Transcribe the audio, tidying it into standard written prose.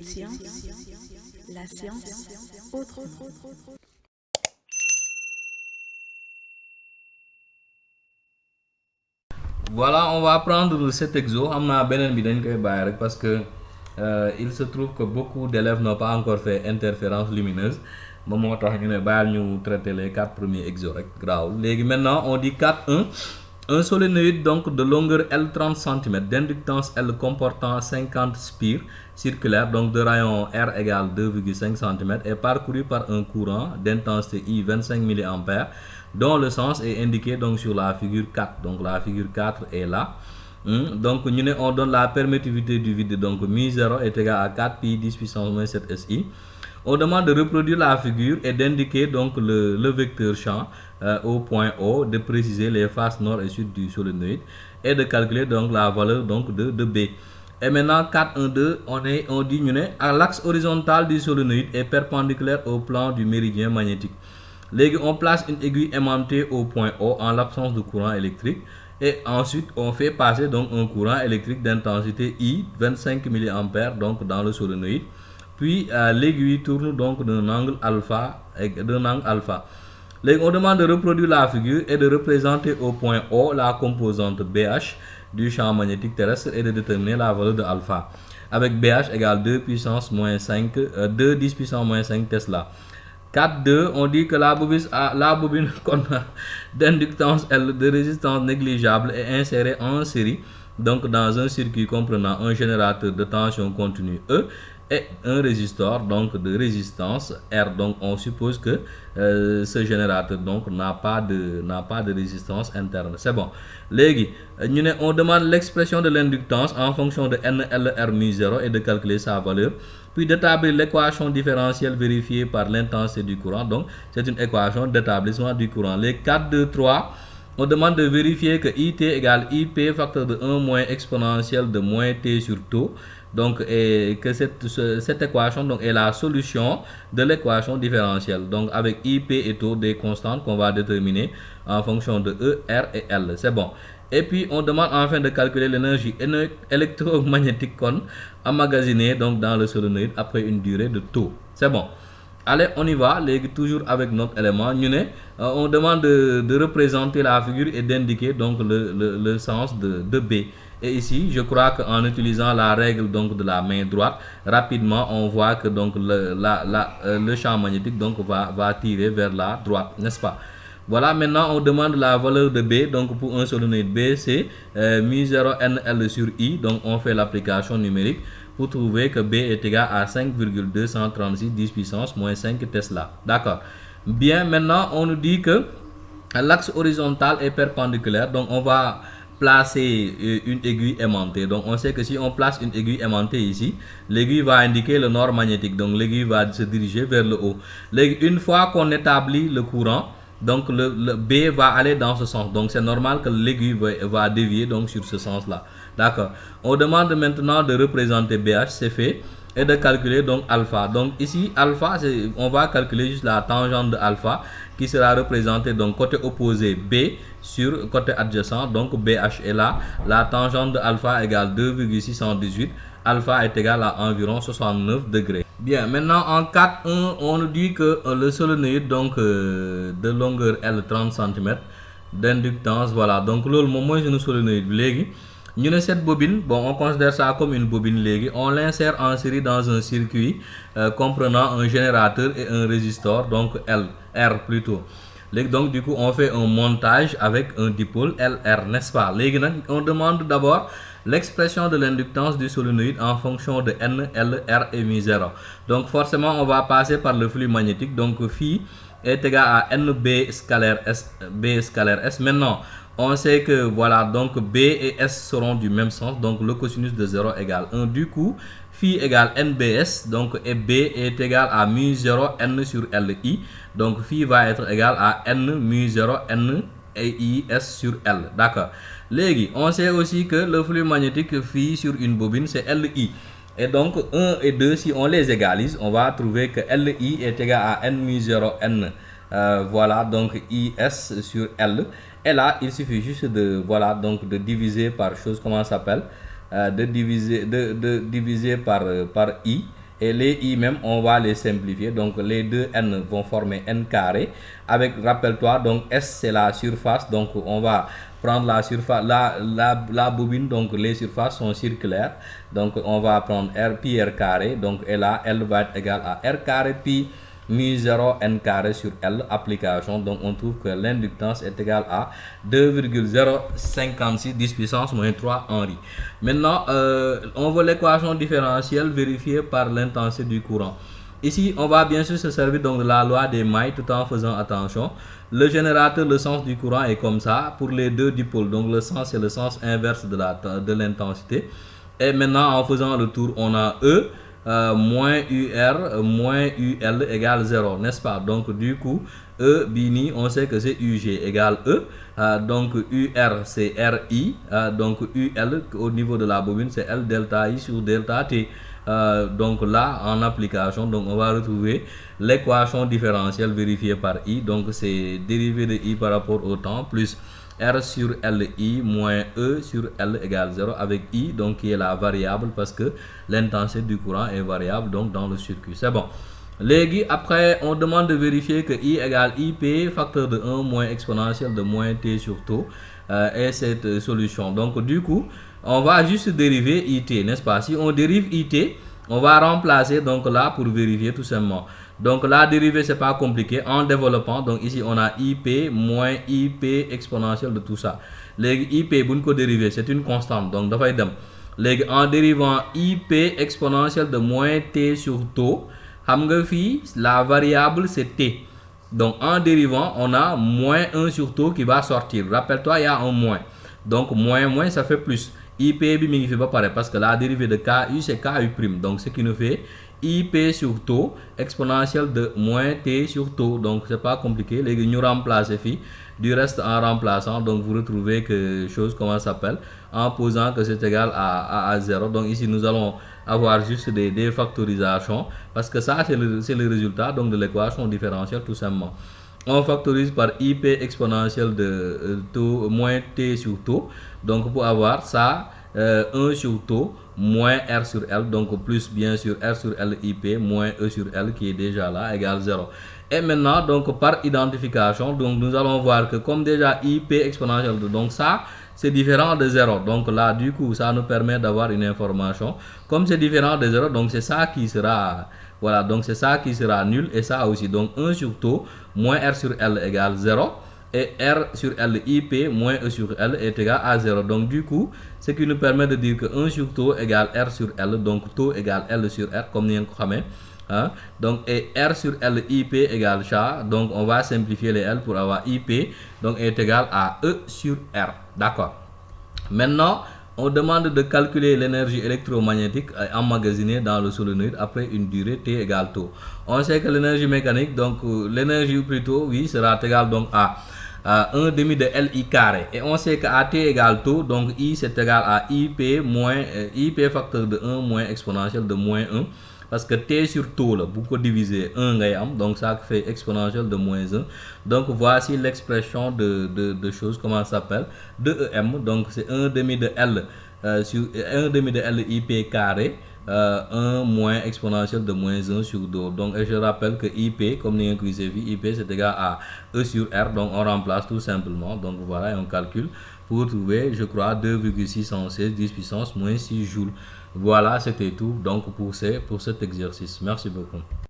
Science, la science autrement. Voilà, on va prendre cet exo. Parce que il se trouve que beaucoup d'élèves n'ont pas encore fait interférence lumineuse. Nous traiter les 4 premiers exos. Maintenant, on dit 4-1. Un solénoïde donc de longueur L 30 cm, d'inductance L comportant 50 spires circulaires, donc de rayon R égale 2,5 cm, est parcouru par un courant d'intensité I 25 mA, dont le sens est indiqué donc sur la figure 4. Donc la figure 4 est là. Donc on donne la permittivité du vide, donc μ0 est égal à 4 pi 10 puissance moins 7 SI. On demande de reproduire la figure et d'indiquer donc le vecteur champ au point O, de préciser les faces nord et sud du solénoïde et de calculer donc la valeur donc de B. Et maintenant 4,1,2, on dit à l'axe horizontal du solénoïde est perpendiculaire au plan du méridien magnétique. On place une aiguille aimantée au point O en l'absence de courant électrique et ensuite on fait passer donc un courant électrique d'intensité I 25 mA donc dans le solénoïde. Puis l'aiguille tourne donc d'un angle alpha. On demande de reproduire la figure et de représenter au point O la composante BH du champ magnétique terrestre et de déterminer la valeur de alpha. Avec BH égale 2 puissance moins 5, 2 10 puissance moins 5 Tesla. 4,2, on dit que la bobine d'inductance L de résistance négligeable est insérée en série donc dans un circuit comprenant un générateur de tension continue E et un résistor donc de résistance R. Donc on suppose que ce générateur donc n'a pas de résistance interne. C'est bon. On demande l'expression de l'inductance en fonction de NLR μ0 et de calculer sa valeur, puis d'établir l'équation différentielle vérifiée par l'intensité du courant. Donc c'est une équation d'établissement du courant. Les 4, 2, 3, on demande de vérifier que IT égale IP facteur de 1 moins exponentielle de moins T sur taux. Donc, et que cette équation donc, est la solution de l'équation différentielle. Donc, avec IP et taux des constantes qu'on va déterminer en fonction de E, R et L. C'est bon. Et puis, on demande enfin de calculer l'énergie électromagnétique emmagasinée donc, dans le solénoïde après une durée de taux. C'est bon. Allez, on y va. Toujours avec notre élément. On demande de représenter la figure et d'indiquer donc le sens de B. Et ici, je crois qu'en utilisant la règle donc de la main droite, rapidement, on voit que donc le champ magnétique donc va tirer vers la droite, n'est-ce pas? Voilà, maintenant on demande la valeur de B. Donc pour un solénoïde B, c'est μ0 NL sur I. Donc on fait l'application numérique pour trouver que B est égal à 5,236 10 puissance moins 5 Tesla. D'accord. Bien, maintenant on nous dit que l'axe horizontal est perpendiculaire. Donc on va placer une aiguille aimantée. Donc on sait que si on place une aiguille aimantée ici, l'aiguille va indiquer le nord magnétique. Donc l'aiguille va se diriger vers le haut. Une fois qu'on établit le courant, donc le B va aller dans ce sens. Donc c'est normal que l'aiguille va dévier donc sur ce sens-là. D'accord. On demande maintenant de représenter BH, c'est fait, et de calculer donc alpha. Donc ici alpha, on va calculer juste la tangente de alpha qui sera représentée donc côté opposé B sur côté adjacent. Donc BH est là. La tangente de alpha égale 2,618. Alpha est égal à environ 69 degrés. Bien, maintenant en 4.1, on nous dit que le solénoïde donc de longueur L 30 cm d'inductance, voilà. Donc le moment où nous solénoïde, cette bobine, bon, on considère ça comme une bobine légui. On l'insère en série dans un circuit comprenant un générateur et un résistor, donc R plutôt. Donc du coup on fait un montage avec un dipôle LR, n'est-ce pas? On demande d'abord l'expression de l'inductance du solénoïde en fonction de N, L, R et μ0. Donc forcément on va passer par le flux magnétique. Donc phi est égal à NB scalaire S. Maintenant on sait que voilà, donc B et S seront du même sens. Donc le cosinus de 0 égale 1. Du coup phi égale NBS, donc et B est égal à μ0 N sur LI. Donc phi va être égal à N μ0 N et IS sur L. D'accord. On sait aussi que le flux magnétique phi sur une bobine c'est LI. Et donc 1 et 2, si on les égalise, on va trouver que LI est égal à N μ0 N. Voilà, donc IS sur L. Et là, il suffit juste de, voilà, donc de diviser par chose, comment ça s'appelle, de diviser par I. et les i même on va les simplifier, donc les deux n vont former n carré avec, rappelle-toi, donc S c'est la surface, donc on va prendre la surface, la bobine, donc les surfaces sont circulaires, donc on va prendre r pi r carré, donc et là L va être égal à r carré pi mu 0 n carré sur L, application, donc on trouve que l'inductance est égale à 2,056 10 puissance moins 3 Henri. Maintenant on veut l'équation différentielle vérifiée par l'intensité du courant. Ici on va bien sûr se servir donc de la loi des mailles tout en faisant attention. Le générateur, le sens du courant est comme ça pour les deux dipoles, donc le sens c'est le sens inverse de l'intensité. Et maintenant en faisant le tour on a E moins UR moins UL égale 0, n'est-ce pas? Donc du coup E bini on sait que c'est UG égale E, donc UR c'est RI, donc UL au niveau de la bobine c'est L delta I sur delta T. Donc là en application, donc on va retrouver l'équation différentielle vérifiée par I, donc c'est dérivée de I par rapport au temps plus R sur LI moins E sur L égale 0 avec I, donc qui est la variable parce que l'intensité du courant est variable donc dans le circuit. C'est bon. Légui, après on demande de vérifier que I égale IP facteur de 1 moins exponentielle de moins T sur taux et cette solution. Donc du coup on va juste dériver IT, n'est-ce pas? Si on dérive IT, on va remplacer donc là pour vérifier tout simplement. Donc la dérivée c'est pas compliqué en développant, donc ici on a IP moins IP exponentielle de tout ça. Les IP bu ñu ko dériver c'est une constante, donc dafay dem. Léegi en dérivant IP exponentielle de moins T sur taux, xam nga fii la variable c'est T. Donc en dérivant on a moins 1 sur taux qui va sortir. Rappelle-toi il y a un moins. Donc moins ça fait plus. IP bi mi ngi fi ba pare parce que la dérivée de KU c'est KU', donc ce qui nous fait IP sur taux exponentielle de moins T sur taux, donc c'est pas compliqué. Les ñu remplacer fi du reste en remplaçant, donc vous retrouvez que chose comment ça s'appelle en posant que c'est égal à 0. Donc ici nous allons avoir juste des factorisations parce que ça c'est le résultat donc de l'équation différentielle tout simplement. On factorise par IP exponentielle de taux moins T sur taux, donc pour avoir ça 1 sur taux moins R sur L, donc plus bien sûr R sur L IP moins E sur L qui est déjà là égale 0. Et maintenant donc par identification, donc nous allons voir que comme déjà IP exponentielle de, donc ça c'est différent de 0, donc là du coup ça nous permet d'avoir une information. Comme c'est différent de 0, donc c'est ça qui sera, voilà, donc c'est ça qui sera nul et ça aussi, donc 1 sur taux moins R sur L égale 0 et R sur L IP moins E sur L est égal à 0. Donc du coup ce qui nous permet de dire que 1 sur taux égale R sur L, donc taux égale L sur R comme nous l'avons. Hein? Donc et R sur L IP égale ça, donc on va simplifier les L pour avoir IP, donc est égal à E sur R, d'accord. Maintenant on demande de calculer l'énergie électromagnétique emmagasinée dans le solénoïde après une durée T égale taux. On sait que l'énergie mécanique, donc l'énergie plutôt oui sera égale donc à 1 demi de LI carré, et on sait qu'à T égale taux, donc I c'est égal à IP moins IP facteur de 1 moins exponentielle de moins 1 parce que T sur taux là, beaucoup diviser 1 ngay am, donc ça fait exponentielle de moins 1. Donc voici l'expression de choses, comment ça s'appelle, de EM, donc c'est 1 demi de L sur 1 demi de L IP carré 1 moins exponentielle de moins 1 sur 2. Donc et je rappelle que IP comme nous avons vu, IP c'est égal à E sur R, donc on remplace tout simplement, donc voilà, et on calcule pour trouver, je crois, 2,616 10 puissance moins 6 joules. Voilà, c'était tout donc pour cet exercice. Merci beaucoup.